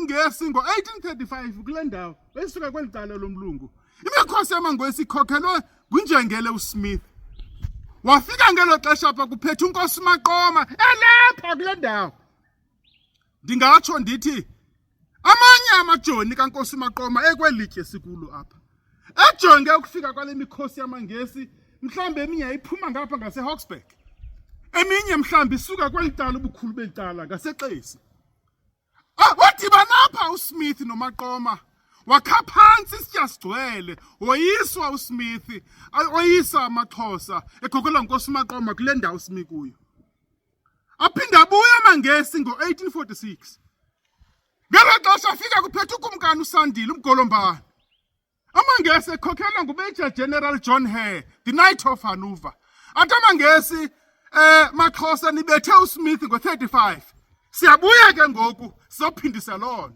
ingesi ngo-1835 kule ndawo besuka kweli cala lomlungu. Imikhosi yamangwesi ikhokhelwe nguNjengele uSmith. Wafika ngelo xesha apha kuphethe uNkosi Maqoma elapha kule ndawo. Ndingatsho ndithi amanye amajoni kaNkosi Maqoma ekwelitye sikulo apha. Ejonge ukufika kwale mikhosi yamangesi, mhlambe eminye yayiphuma ngapha ngaseHawksburg. Eminye mhlambe isuka kweli cala ubukhulu becala ngaseXesi. Wadibana apha uSmith noMaqoma. Wakha phantsi isityasigcwele, woyiswa uSmith, oyisa amaXhosa, ekhokelwa nguNkosi Maqoma kule ndawo simi kuyo. Aphinda abuya amangesi ngo-1846. Ngelo xesha afika kuphethe ukumkani uSandile uMgolombane. Amangesi ekhokhelwa nguMajor General John Hare, the Knight of Hanover. Athi amangesi Maxhosa nibethe uSmith ngo-35. Siyabuya ke ngoku sizophindisa loo nto.